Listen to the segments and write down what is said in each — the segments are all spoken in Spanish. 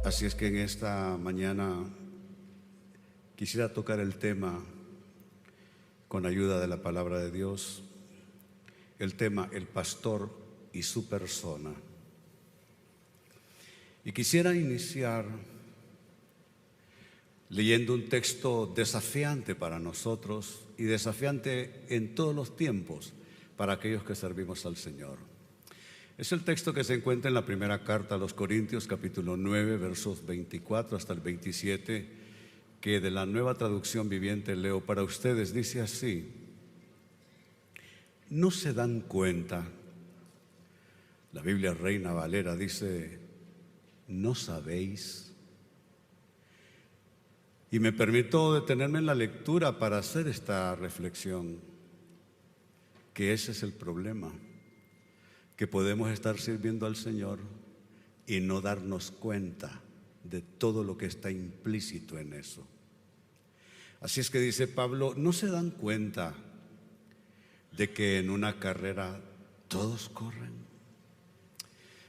Así es que en esta mañana quisiera tocar el tema con ayuda de la palabra de Dios, el tema el pastor y su persona. Y quisiera iniciar leyendo un texto desafiante para nosotros y desafiante en todos los tiempos para aquellos que servimos al Señor. Es el texto que se encuentra en la primera carta a los Corintios, capítulo 9, versos 24 hasta el 27, que de la Nueva Traducción Viviente leo para ustedes. Dice así: ¿no se dan cuenta? La Biblia Reina Valera dice: ¿no sabéis? Y me permito detenerme en la lectura para hacer esta reflexión, que ese es el problema, que podemos estar sirviendo al Señor y no darnos cuenta de todo lo que está implícito en eso. Así es que dice Pablo: ¿no se dan cuenta de que en una carrera todos corren?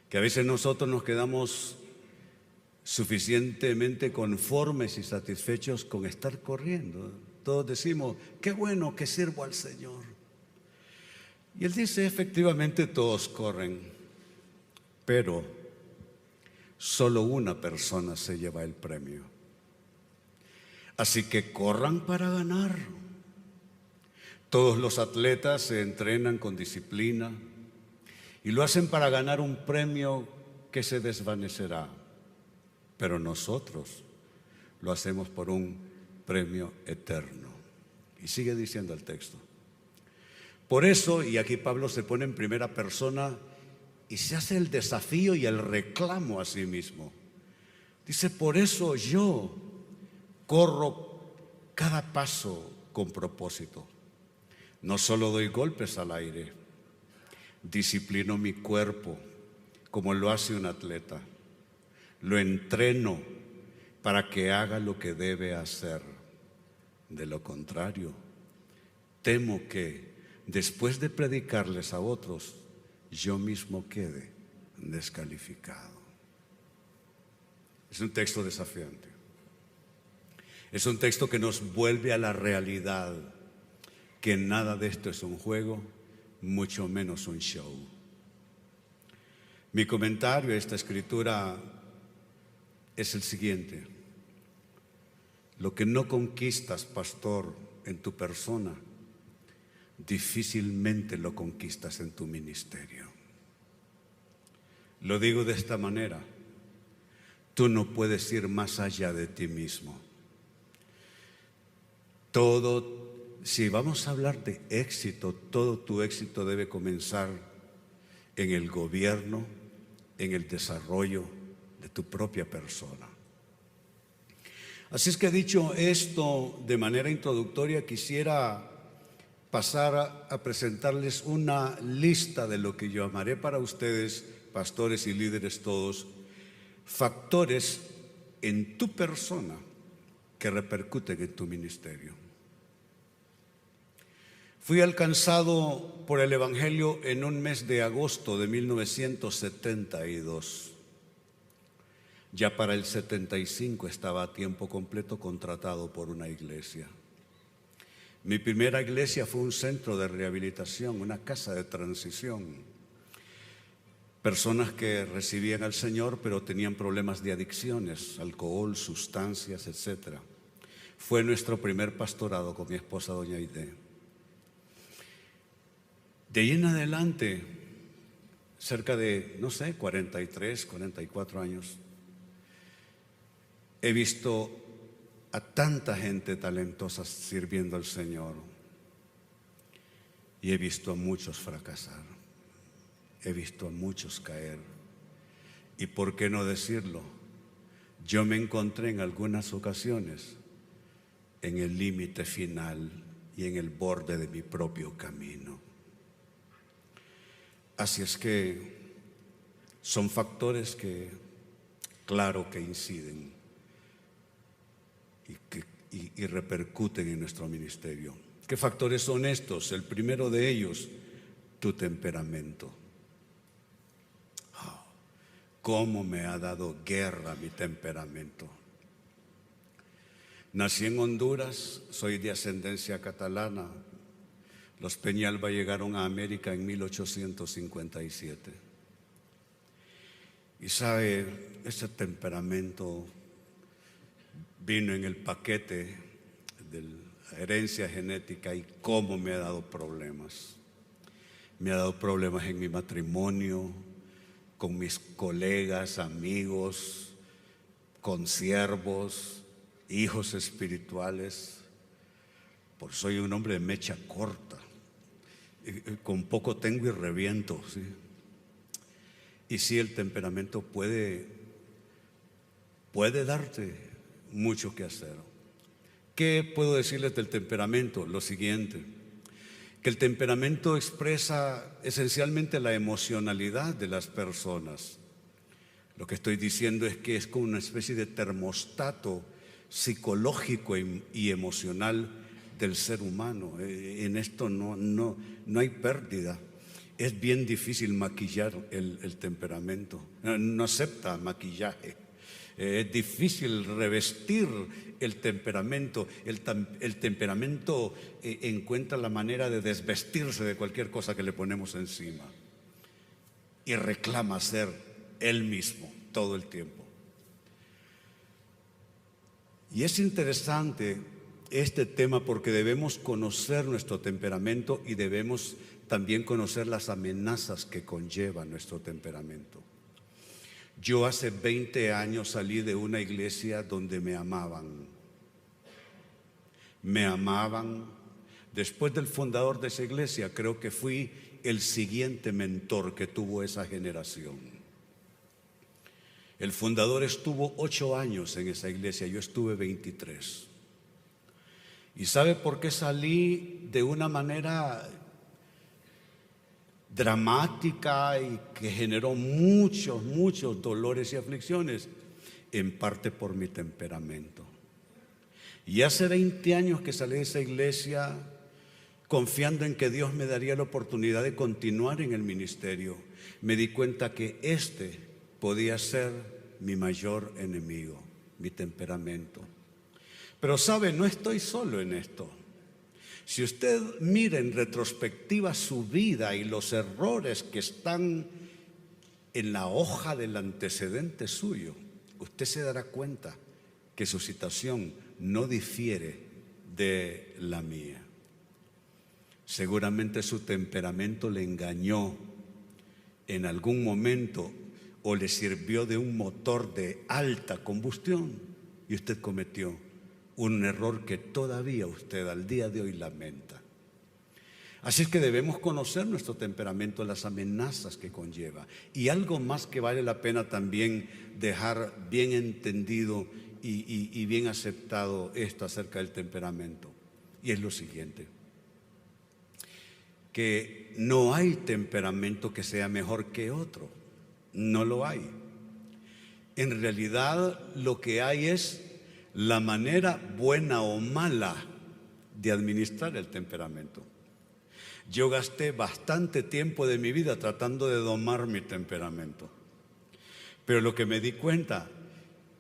Que a veces nosotros nos quedamos suficientemente conformes y satisfechos con estar corriendo. Todos decimos: qué bueno que sirvo al Señor. Y él dice: efectivamente todos corren, pero solo una persona se lleva el premio. Así que corran para ganar. Todos los atletas se entrenan con disciplina y lo hacen para ganar un premio que se desvanecerá. Pero nosotros lo hacemos por un premio eterno. Y sigue diciendo el texto. Por eso, y aquí Pablo se pone en primera persona y se hace el desafío y el reclamo a sí mismo. Dice: por eso yo corro cada paso con propósito. No solo doy golpes al aire, disciplino mi cuerpo como lo hace un atleta. Lo entreno para que haga lo que debe hacer. De lo contrario, temo que después de predicarles a otros, yo mismo quede descalificado. Es un texto desafiante. Es un texto que nos vuelve a la realidad, que nada de esto es un juego, mucho menos un show. Mi comentario a esta escritura es el siguiente: lo que no conquistas, pastor, en tu persona, difícilmente lo conquistas en tu ministerio. Lo digo de esta manera: tú no puedes ir más allá de ti mismo. Si vamos a hablar de éxito, todo tu éxito debe comenzar en el gobierno, en el desarrollo de tu propia persona. Así es que, dicho esto de manera introductoria, quisiera pasar a presentarles una lista de lo que yo llamaré para ustedes, pastores y líderes todos, factores en tu persona que repercuten en tu ministerio. Fui alcanzado por el Evangelio en un mes de agosto de 1972. Ya para el 75 estaba a tiempo completo contratado por una iglesia. Mi primera iglesia fue un centro de rehabilitación, una casa de transición. Personas que recibían al Señor pero tenían problemas de adicciones, alcohol, sustancias, etc. Fue nuestro primer pastorado con mi esposa doña Aide. De ahí en adelante, cerca de, 43, 44 años, he visto a tanta gente talentosa sirviendo al Señor y he visto a muchos fracasar, he visto a muchos caer. Y por qué no decirlo, yo me encontré en algunas ocasiones en el límite final y en el borde de mi propio camino. Así es que son factores que, claro, que inciden y repercuten en nuestro ministerio. ¿Qué factores son estos? El primero de ellos, tu temperamento. cómo me ha dado guerra mi temperamento. Nací en Honduras, soy de ascendencia catalana. Los Peñalba llegaron a América en 1857. Y sabe, ese temperamento vino en el paquete de la herencia genética y cómo me ha dado problemas. Me ha dado problemas en mi matrimonio, con mis colegas, amigos, consiervos, hijos espirituales. Porque soy un hombre de mecha corta. Con poco tengo y reviento, ¿sí? Y sí, el temperamento puede darte mucho que hacer. ¿Qué puedo decirles del temperamento? Lo siguiente, que el temperamento expresa esencialmente la emocionalidad de las personas. Lo que estoy diciendo es que es como una especie de termostato psicológico y emocional del ser humano. En esto no hay pérdida. Es bien difícil maquillar el temperamento. No acepta maquillaje. Es difícil revestir el temperamento. El temperamento encuentra la manera de desvestirse de cualquier cosa que le ponemos encima y reclama ser él mismo todo el tiempo. Y es interesante este tema porque debemos conocer nuestro temperamento y debemos también conocer las amenazas que conlleva nuestro temperamento. Yo hace 20 años salí de una iglesia donde me amaban. Me amaban. Después del fundador de esa iglesia, creo que fui el siguiente mentor que tuvo esa generación. El fundador estuvo 8 años en esa iglesia, yo estuve 23. ¿Y sabe por qué salí de una manera dramática y que generó muchos dolores y aflicciones? En parte por mi temperamento. Y hace 20 años que salí de esa iglesia confiando en que Dios me daría la oportunidad de continuar en el ministerio. Me di cuenta que este podía ser mi mayor enemigo, mi temperamento. Pero sabe, no estoy solo en esto. Si usted mira en retrospectiva su vida y los errores que están en la hoja del antecedente suyo, usted se dará cuenta que su situación no difiere de la mía. Seguramente su temperamento le engañó en algún momento o le sirvió de un motor de alta combustión y usted cometió un error que todavía usted al día de hoy lamenta. Así es que debemos conocer nuestro temperamento, las amenazas que conlleva. Y algo más que vale la pena también dejar bien entendido y bien aceptado esto acerca del temperamento. Y es lo siguiente, que no hay temperamento que sea mejor que otro. No lo hay. En realidad lo que hay es la manera buena o mala de administrar el temperamento. Yo gasté bastante tiempo de mi vida tratando de domar mi temperamento, pero lo que me di cuenta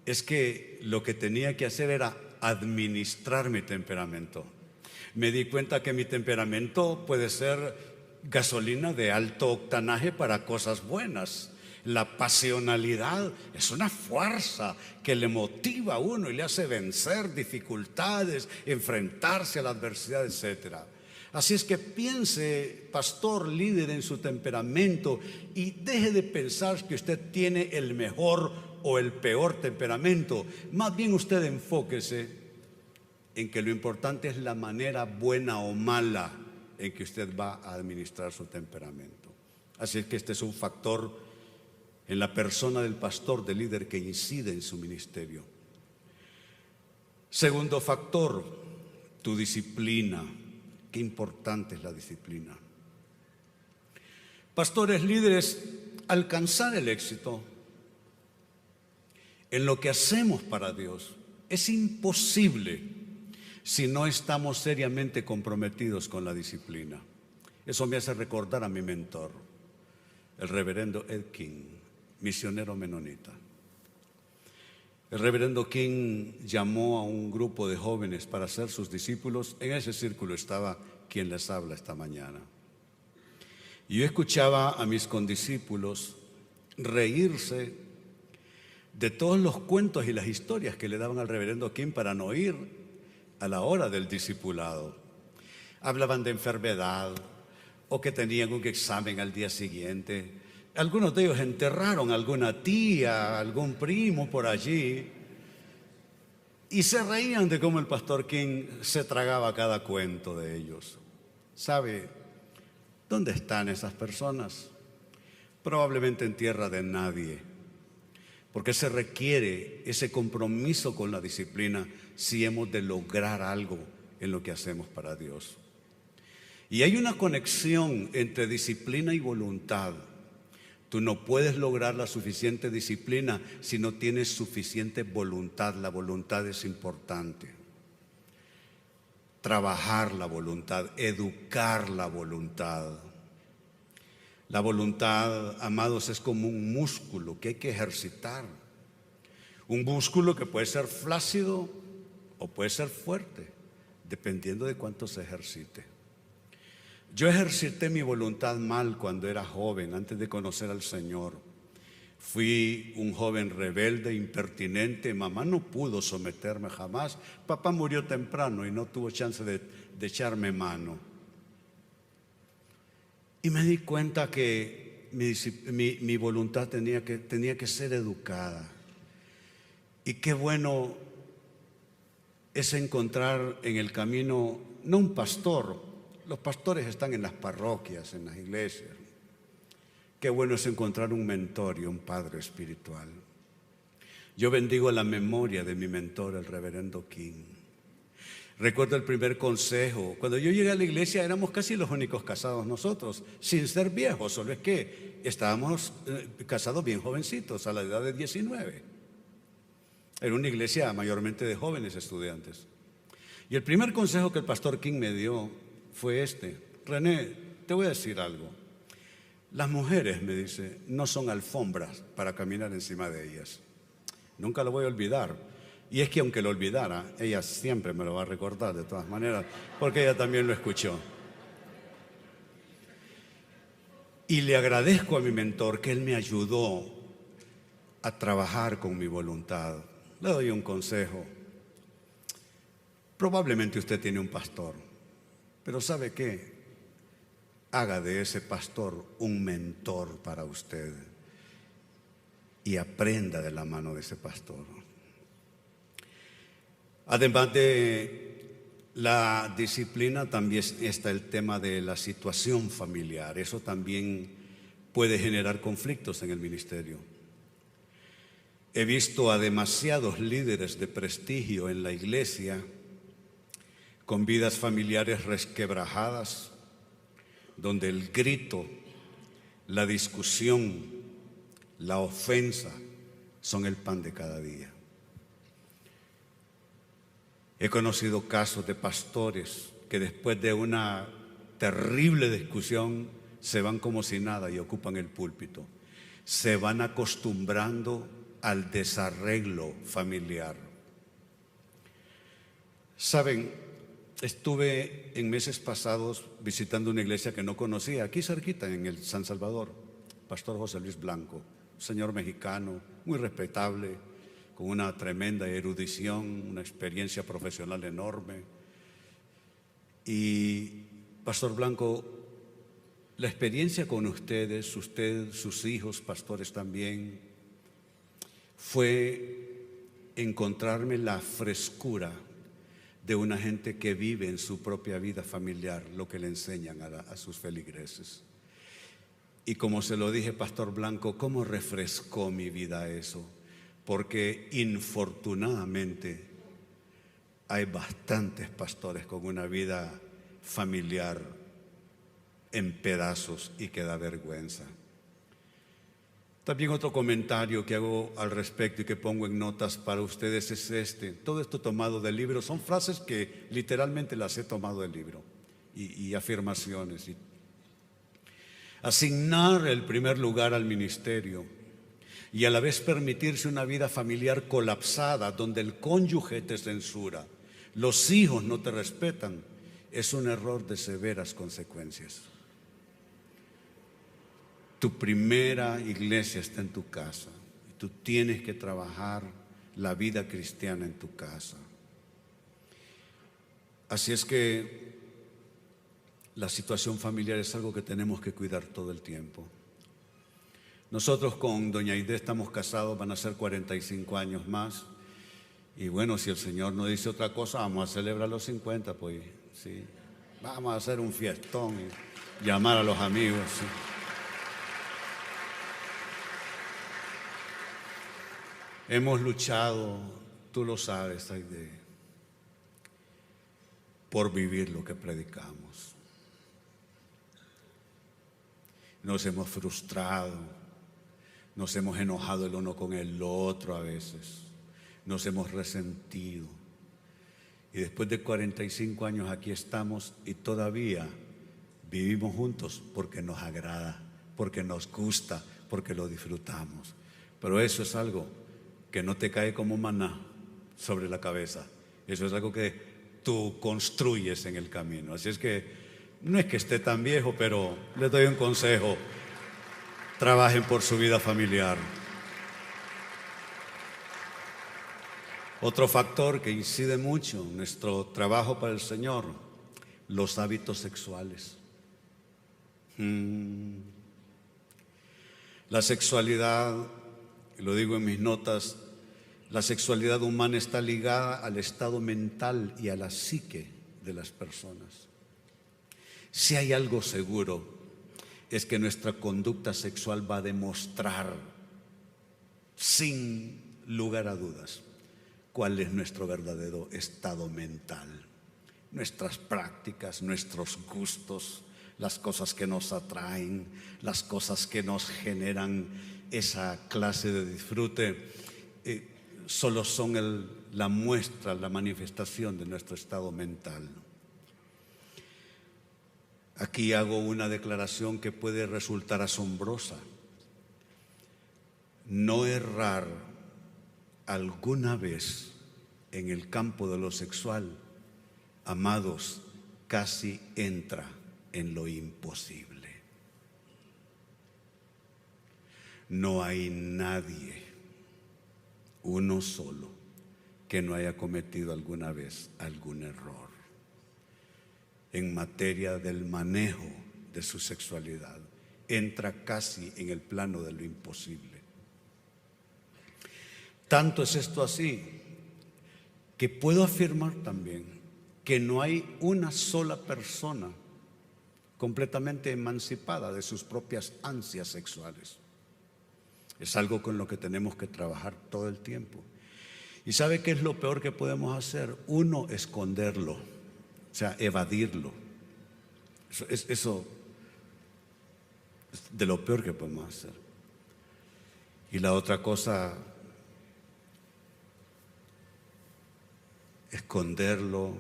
es que lo que tenía que hacer era administrar mi temperamento. Me di cuenta que mi temperamento puede ser gasolina de alto octanaje para cosas buenas. La pasionalidad es una fuerza que le motiva a uno y le hace vencer dificultades, enfrentarse a la adversidad, etc. Así es que piense, pastor, líder, en su temperamento y deje de pensar que usted tiene el mejor o el peor temperamento. Más bien usted enfóquese en que lo importante es la manera buena o mala en que usted va a administrar su temperamento. Así es que este es un factor en la persona del pastor, del líder, que incide en su ministerio. Segundo factor, tu disciplina. Qué importante es la disciplina. Pastores, líderes, alcanzar el éxito en lo que hacemos para Dios es imposible si no estamos seriamente comprometidos con la disciplina. Eso me hace recordar a mi mentor, el reverendo Ed King. misionero menonita. El reverendo King llamó a un grupo de jóvenes para ser sus discípulos. En ese círculo estaba quien les habla esta mañana. Y yo escuchaba a mis condiscípulos reírse de todos los cuentos y las historias que le daban al reverendo King para no ir a la hora del discipulado. Hablaban de enfermedad o que tenían un examen al día siguiente. Algunos de ellos enterraron a alguna tía, algún primo por allí, y se reían de cómo el pastor King se tragaba cada cuento de ellos. ¿Sabe dónde están esas personas? Probablemente en tierra de nadie, porque se requiere ese compromiso con la disciplina si hemos de lograr algo en lo que hacemos para Dios. Y hay una conexión entre disciplina y voluntad. Tú no puedes lograr la suficiente disciplina si no tienes suficiente voluntad. La voluntad es importante. Trabajar la voluntad, educar la voluntad. La voluntad, amados, es como un músculo que hay que ejercitar. Un músculo que puede ser flácido o puede ser fuerte, dependiendo de cuánto se ejercite. Yo ejercité mi voluntad mal cuando era joven, antes de conocer al Señor. Fui un joven rebelde, impertinente. Mamá no pudo someterme jamás. Papá murió temprano y no tuvo chance de echarme mano. Y me di cuenta que mi voluntad tenía que ser educada. Y qué bueno es encontrar en el camino, no un pastor. Los pastores están en las parroquias, en las iglesias. Qué bueno es encontrar un mentor y un padre espiritual. Yo bendigo la memoria de mi mentor, el reverendo King. Recuerdo el primer consejo. Cuando yo llegué a la iglesia éramos casi los únicos casados nosotros, sin ser viejos, solo es que estábamos casados bien jovencitos, a la edad de 19. Era una iglesia mayormente de jóvenes estudiantes. Y el primer consejo que el pastor King me dio fue este: René, te voy a decir algo. Las mujeres, me dice, no son alfombras para caminar encima de ellas. Nunca lo voy a olvidar. Y es que aunque lo olvidara, ella siempre me lo va a recordar de todas maneras, porque ella también lo escuchó. Y le agradezco a mi mentor que él me ayudó a trabajar con mi voluntad. Le doy un consejo. Probablemente usted tiene un pastor, pero ¿sabe qué? Haga de ese pastor un mentor para usted y aprenda de la mano de ese pastor. Además de la disciplina, también está el tema de la situación familiar. Eso también puede generar conflictos en el ministerio. He visto a demasiados líderes de prestigio en la iglesia con vidas familiares resquebrajadas, donde el grito, la discusión, la ofensa son el pan de cada día. He conocido casos de pastores que después de una terrible discusión se van como si nada y ocupan el púlpito. Se van acostumbrando al desarreglo familiar. Saben, estuve en meses pasados visitando una iglesia que no conocía, aquí cerquita en el San Salvador, Pastor José Luis Blanco, señor mexicano, muy respetable, con una tremenda erudición, una experiencia profesional enorme. Y Pastor Blanco, la experiencia con ustedes, usted, sus hijos, pastores también, fue encontrarme la frescura de una gente que vive en su propia vida familiar lo que le enseñan a sus feligreses. Y como se lo dije, Pastor Blanco, ¿cómo refrescó mi vida eso? Porque infortunadamente hay bastantes pastores con una vida familiar en pedazos y que da vergüenza. También otro comentario que hago al respecto y que pongo en notas para ustedes es este. Todo esto tomado del libro, son frases que literalmente las he tomado del libro y afirmaciones. Asignar el primer lugar al ministerio. y a la vez permitirse una vida familiar colapsada donde el cónyuge te censura, los hijos no te respetan, es un error de severas consecuencias. Tu primera iglesia está en tu casa y tú tienes que trabajar la vida cristiana en tu casa. Así es que la situación familiar es algo que tenemos que cuidar todo el tiempo. Nosotros con doña Aide estamos casados, van a ser 45 años más. Y bueno, si el Señor no dice otra cosa, vamos a celebrar los 50, pues sí. Vamos a hacer un fiestón y llamar a los amigos. Sí. Hemos luchado, tú lo sabes, Aide, por vivir lo que predicamos. Nos hemos frustrado, nos hemos enojado el uno con el otro a veces, nos hemos resentido. Y después de 45 años aquí estamos y todavía vivimos juntos porque nos agrada, porque nos gusta, porque lo disfrutamos. Pero eso es algo que no te cae como maná sobre la cabeza. Eso es algo que tú construyes en el camino. Así es que no es que esté tan viejo, pero les doy un consejo: trabajen por su vida familiar. Otro factor que incide mucho en nuestro trabajo para el Señor, los hábitos sexuales. La sexualidad, lo digo en mis notas, la sexualidad humana está ligada al estado mental y a la psique de las personas. Si hay algo seguro, es que nuestra conducta sexual va a demostrar, sin lugar a dudas, cuál es nuestro verdadero estado mental, nuestras prácticas, nuestros gustos, las cosas que nos atraen, las cosas que nos generan esa clase de disfrute, solo son la muestra, la manifestación de nuestro estado mental. Aquí hago una declaración que puede resultar asombrosa. No errar alguna vez en el campo de lo sexual, amados, casi entra en lo imposible. No hay nadie, uno solo, que no haya cometido alguna vez algún error en materia del manejo de su sexualidad. Entra casi en el plano de lo imposible. Tanto es esto así que puedo afirmar también que no hay una sola persona completamente emancipada de sus propias ansias sexuales. Es algo con lo que tenemos que trabajar todo el tiempo. ¿Y sabe qué es lo peor que podemos hacer? Uno, esconderlo, o sea, evadirlo. Eso es de lo peor que podemos hacer. Y la otra cosa, esconderlo.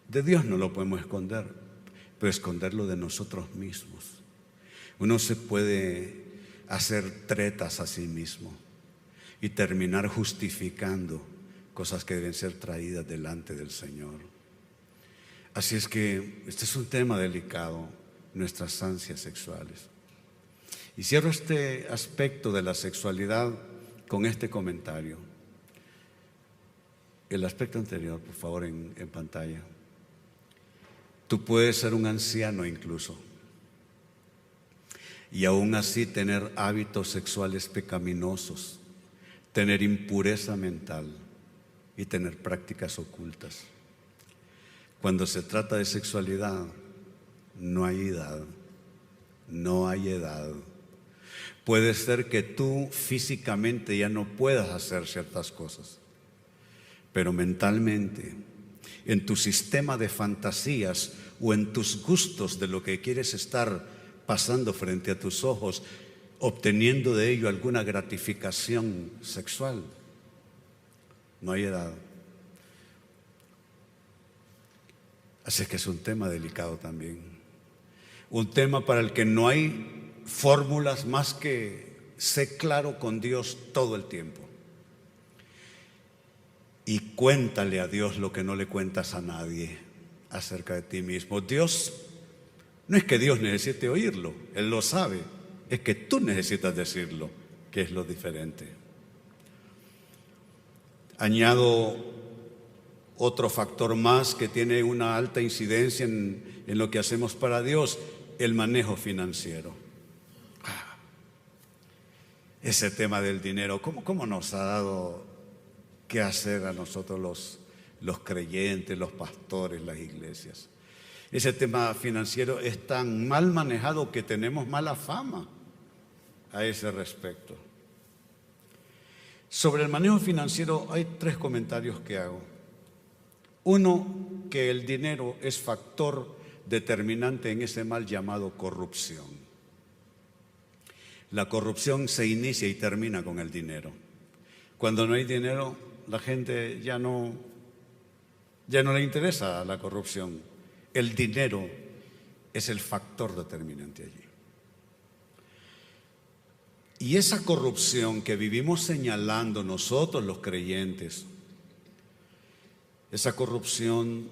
De Dios no lo podemos esconder, pero esconderlo de nosotros mismos. Uno se puede hacer tretas a sí mismo y terminar justificando cosas que deben ser traídas delante del Señor. Así es que este es un tema delicado, nuestras ansias sexuales. Y cierro este aspecto de la sexualidad con este comentario. El aspecto anterior, por favor, en pantalla. Tú puedes ser un anciano incluso y aún así tener hábitos sexuales pecaminosos, tener impureza mental y tener prácticas ocultas. Cuando se trata de sexualidad, no hay edad, no hay edad. Puede ser que tú físicamente ya no puedas hacer ciertas cosas, pero mentalmente, en tu sistema de fantasías o en tus gustos de lo que quieres estar pasando frente a tus ojos, obteniendo de ello alguna gratificación sexual, no hay edad. Así que es un tema delicado también, un tema para el que no hay fórmulas más que sé claro con Dios todo el tiempo. Y cuéntale a Dios lo que no le cuentas a nadie acerca de ti mismo. Dios, no es que Dios necesite oírlo, Él lo sabe, es que tú necesitas decirlo, que es lo diferente. Añado otro factor más que tiene una alta incidencia en lo que hacemos para Dios, el manejo financiero. Ese tema del dinero, ¿cómo nos ha dado qué hacer a nosotros los creyentes, los pastores, las iglesias? Ese tema financiero es tan mal manejado que tenemos mala fama a ese respecto. Sobre el manejo financiero hay 3 comentarios que hago. Uno, que el dinero es factor determinante en ese mal llamado corrupción. La corrupción se inicia y termina con el dinero. Cuando no hay dinero, la gente ya no le interesa la corrupción. El dinero es el factor determinante allí. Y esa corrupción que vivimos señalando nosotros los creyentes, esa corrupción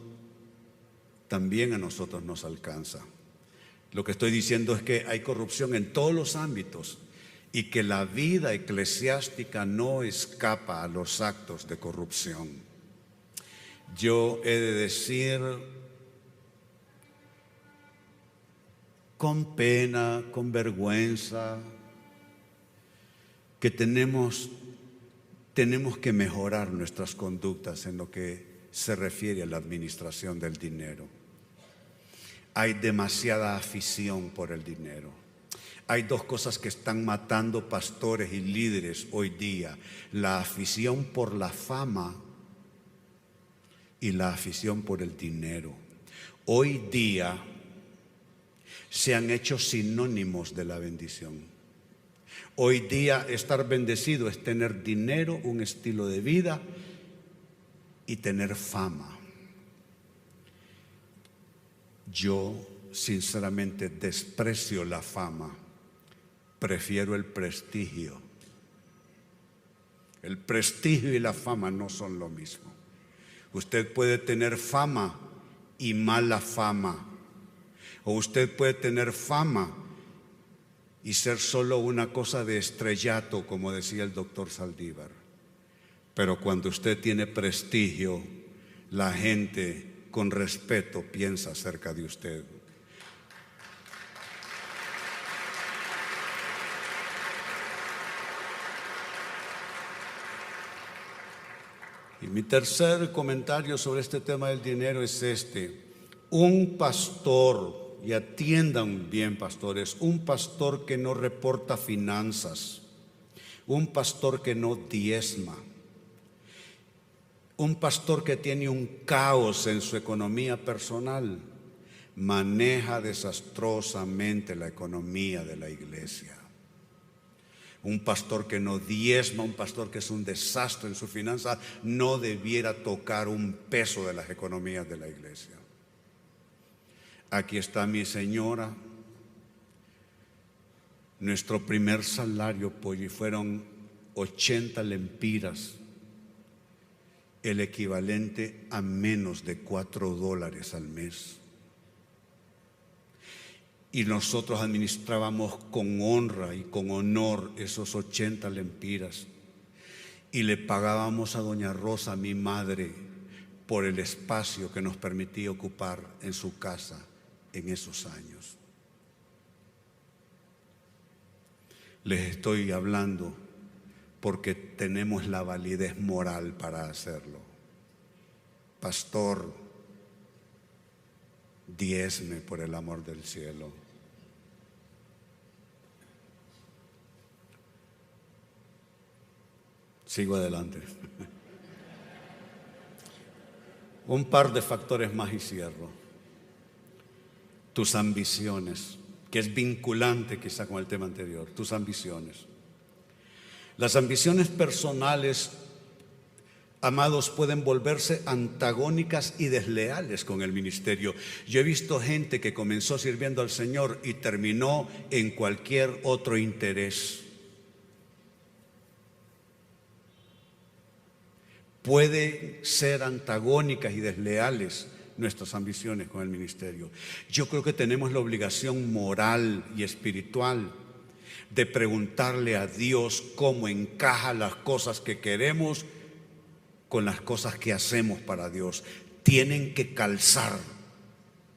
también a nosotros nos alcanza. Lo que estoy diciendo es que hay corrupción en todos los ámbitos y que la vida eclesiástica no escapa a los actos de corrupción. Yo he de decir con pena, con vergüenza, que tenemos que mejorar nuestras conductas en lo que se refiere a la administración del dinero. Hay demasiada afición por el dinero. Hay 2 cosas que están matando pastores y líderes hoy día: la afición por la fama y la afición por el dinero. Hoy día se han hecho sinónimos de la bendición. Hoy día estar bendecido es tener dinero, un estilo de vida y tener fama. Yo sinceramente desprecio la fama, prefiero el prestigio. El prestigio y la fama no son lo mismo. Usted puede tener fama y mala fama, o usted puede tener fama y ser solo una cosa de estrellato, como decía el doctor Saldívar. Pero cuando usted tiene prestigio, la gente con respeto piensa acerca de usted. Y mi tercer comentario sobre este tema del dinero es este: un pastor, y atiendan bien, pastores, un pastor que no reporta finanzas, un pastor que no diezma, un pastor que tiene un caos en su economía personal, maneja desastrosamente la economía de la iglesia. Un pastor que no diezma, un pastor que es un desastre en su finanza, no debiera tocar un peso de las economías de la iglesia. Aquí está mi señora. Nuestro primer salario, Polly, fueron 80 lempiras, el equivalente a menos de $4 al mes. Y nosotros administrábamos con honra y con honor esos 80 lempiras. Y le pagábamos a doña Rosa, mi madre, por el espacio que nos permitía ocupar en su casa en esos años. Les estoy hablando porque tenemos la validez moral para hacerlo. Pastor, diezme por el amor del cielo. Sigo adelante. Un par de factores más y cierro. Tus ambiciones, que es vinculante quizá con el tema anterior, tus ambiciones. Las ambiciones personales, amados, pueden volverse antagónicas y desleales con el ministerio. Yo he visto gente que comenzó sirviendo al Señor y terminó en cualquier otro interés. pueden ser antagónicas y desleales nuestras ambiciones con el ministerio. Yo creo que tenemos la obligación moral y espiritual de preguntarle a Dios cómo encaja las cosas que queremos con las cosas que hacemos para Dios. Tienen que calzar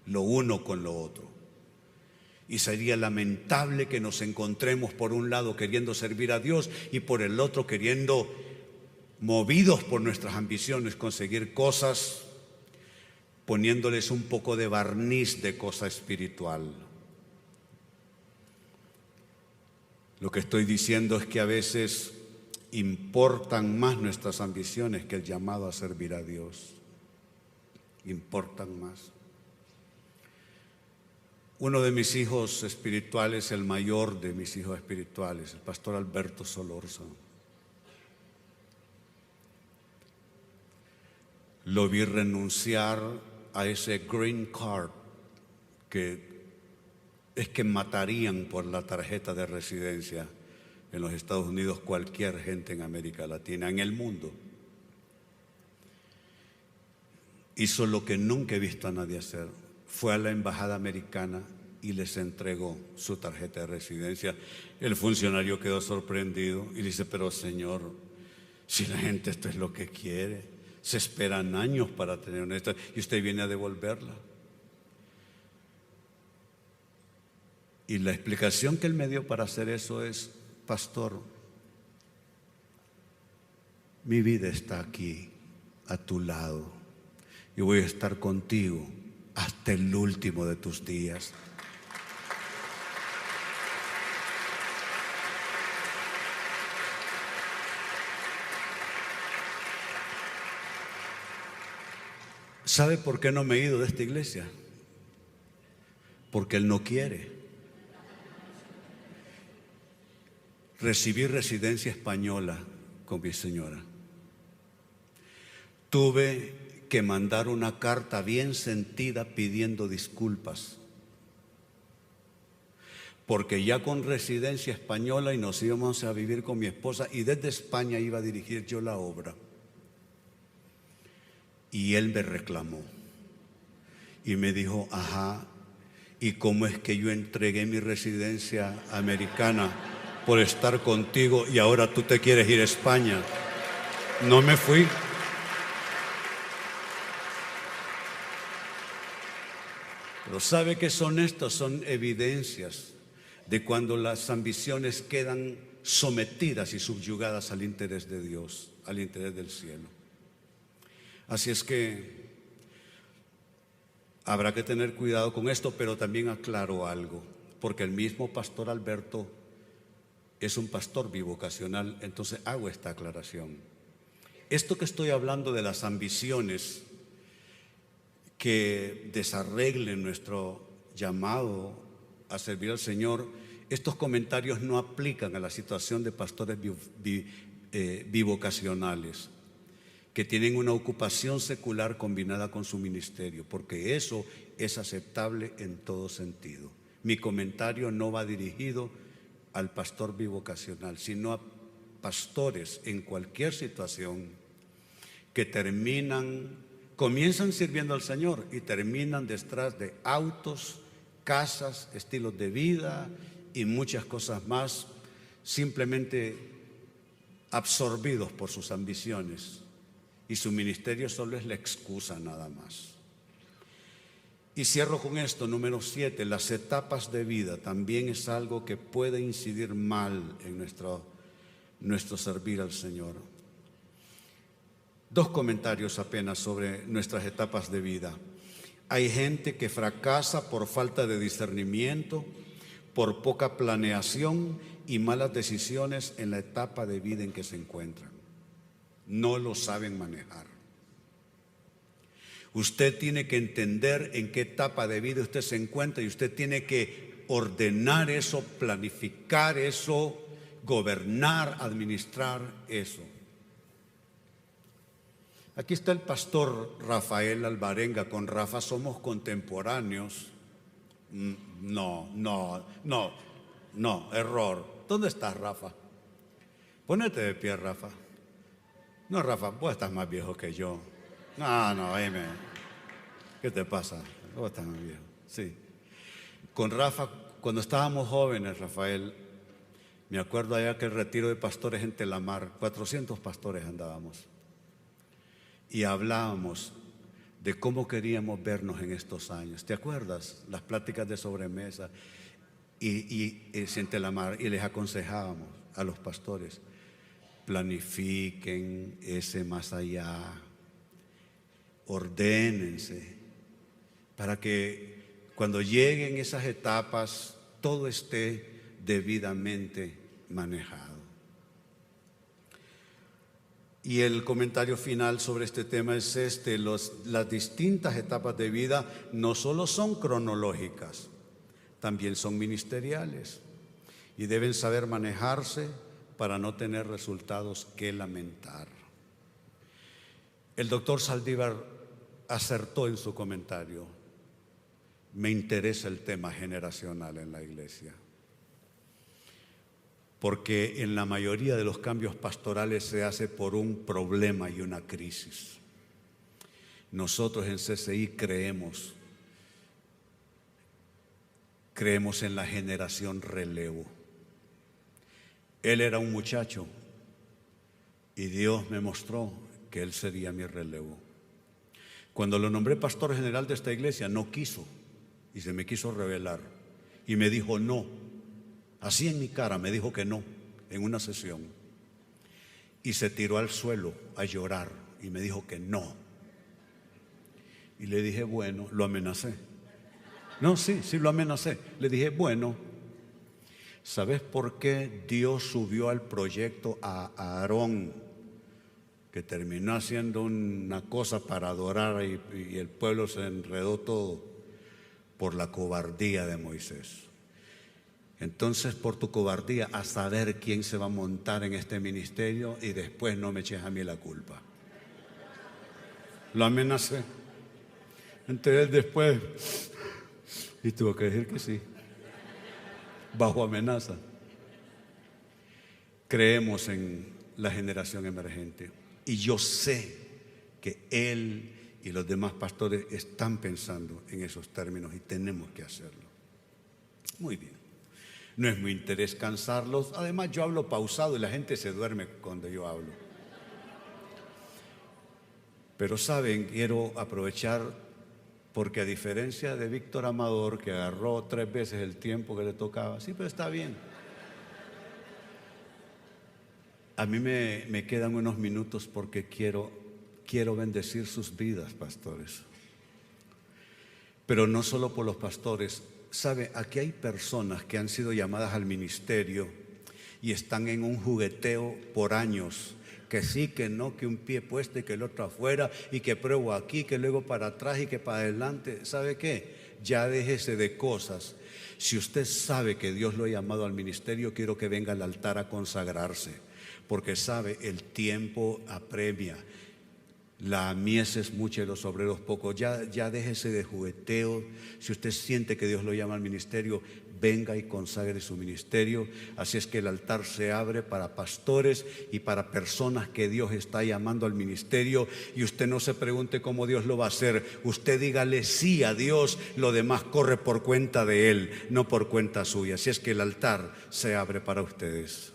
lo uno con lo otro. Y sería lamentable que nos encontremos por un lado queriendo servir a Dios y por el otro queriendo, movidos por nuestras ambiciones, conseguir cosas, poniéndoles un poco de barniz de cosa espiritual. Lo que estoy diciendo es que a veces importan más nuestras ambiciones que el llamado a servir a Dios. Importan más. Uno de mis hijos espirituales, el mayor de mis hijos espirituales, el pastor Alberto Solorza, lo vi renunciar a ese green card que es que matarían por la tarjeta de residencia en los Estados Unidos cualquier gente en América Latina, en el mundo. Hizo lo que nunca he visto a nadie hacer. Fue a la embajada americana y les entregó su tarjeta de residencia. El funcionario quedó sorprendido y dice: pero señor, si la gente esto es lo que quiere, se esperan años para tener una y usted viene a devolverla. Y la explicación que él me dio para hacer eso es: pastor, mi vida está aquí a tu lado y voy a estar contigo hasta el último de tus días. ¿Sabe por qué no me he ido de esta iglesia? Porque él no quiere. Recibí residencia española con mi señora. Tuve que mandar una carta bien sentida pidiendo disculpas, porque ya con residencia española y nos íbamos a vivir con mi esposa y desde España iba a dirigir yo la obra. Y él me reclamó y me dijo: ajá, ¿y cómo es que yo entregué mi residencia americana por estar contigo y ahora tú te quieres ir a España? No me fui. Pero ¿sabe qué son estas? Son evidencias de cuando las ambiciones quedan sometidas y subyugadas al interés de Dios, al interés del cielo. Así es que habrá que tener cuidado con esto, pero también aclaro algo, porque el mismo pastor Alberto es un pastor bivocacional, entonces hago esta aclaración. Esto que estoy hablando de las ambiciones que desarreglen nuestro llamado a servir al Señor, estos comentarios no aplican a la situación de pastores bivocacionales que tienen una ocupación secular combinada con su ministerio, porque eso es aceptable en todo sentido. Mi comentario no va dirigido al pastor bivocacional, sino a pastores en cualquier situación que comienzan sirviendo al Señor y terminan detrás de autos, casas, estilos de vida y muchas cosas más, simplemente absorbidos por sus ambiciones, y su ministerio solo es la excusa nada más. Y cierro con esto, número 7, las etapas de vida también es algo que puede incidir mal en nuestro servir al Señor. 2 comentarios apenas sobre nuestras etapas de vida. Hay gente que fracasa por falta de discernimiento, por poca planeación y malas decisiones en la etapa de vida en que se encuentran. No lo saben manejar. Usted tiene que entender en qué etapa de vida usted se encuentra y usted tiene que ordenar eso, planificar eso, gobernar, administrar eso. Aquí está el pastor Rafael Alvarenga. Con Rafa somos contemporáneos. No, error. ¿Dónde estás, Rafa? Pónete de pie, Rafa. No, Rafa, vos estás más viejo que yo. No, no, oíme. ¿Qué te pasa? Vos estás más viejo. Sí. Con Rafa, cuando estábamos jóvenes, Rafael, me acuerdo allá que el retiro de pastores en Telamar, 400 pastores andábamos. Y hablábamos de cómo queríamos vernos en estos años. ¿Te acuerdas? Las pláticas de sobremesa y en Telamar, y les aconsejábamos a los pastores: planifiquen ese más allá, ordénense, para que cuando lleguen esas etapas todo esté debidamente manejado. Y el comentario final sobre este tema es este: las distintas etapas de vida no solo son cronológicas, también son ministeriales y deben saber manejarse para no tener resultados que lamentar. El doctor Saldívar acertó en su comentario: me interesa el tema generacional en la iglesia, porque en la mayoría de los cambios pastorales se hace por un problema y una crisis. Nosotros en CCI creemos en la generación relevo. Él era un muchacho y Dios me mostró que él sería mi relevo. Cuando lo nombré pastor general de esta iglesia, no quiso y se me quiso revelar y me dijo no. Así en mi cara me dijo que no en una sesión y se tiró al suelo a llorar y me dijo que no. Y le dije, bueno, lo amenacé. No, sí lo amenacé. Le dije, bueno, ¿sabes por qué Dios subió al proyecto a Aarón, que terminó haciendo una cosa para adorar y el pueblo se enredó todo? Por la cobardía de Moisés. Entonces, por tu cobardía, a saber quién se va a montar en este ministerio y después no me eches a mí la culpa. Lo amenacé. Entonces él después, y tuvo que decir que sí, bajo amenaza. Creemos en la generación emergente y yo sé que él y los demás pastores están pensando en esos términos y tenemos que hacerlo. Muy bien. No es mi interés cansarlos. Además, yo hablo pausado y la gente se duerme cuando yo hablo. Pero saben, quiero aprovechar porque a diferencia de Víctor Amador, que agarró 3 veces el tiempo que le tocaba, sí, pero está bien. A mí me quedan unos minutos porque quiero bendecir sus vidas, pastores. Pero no solo por los pastores. ¿Sabe? Aquí hay personas que han sido llamadas al ministerio y están en un jugueteo por años. Que sí, que no, que un pie puesto y que el otro afuera, y que pruebo aquí, que luego para atrás y que para adelante. ¿Sabe qué? Ya déjese de cosas. Si usted sabe que Dios lo ha llamado al ministerio, quiero que venga al altar a consagrarse, porque sabe, el tiempo apremia. La mies es mucha y los obreros pocos. Ya déjese de jugueteo. Si usted siente que Dios lo llama al ministerio, venga y consagre su ministerio. Así es que el altar se abre para pastores y para personas que Dios está llamando al ministerio. Y usted no se pregunte cómo Dios lo va a hacer. Usted dígale sí a Dios. Lo demás corre por cuenta de Él, no por cuenta suya. Así es que el altar se abre para ustedes.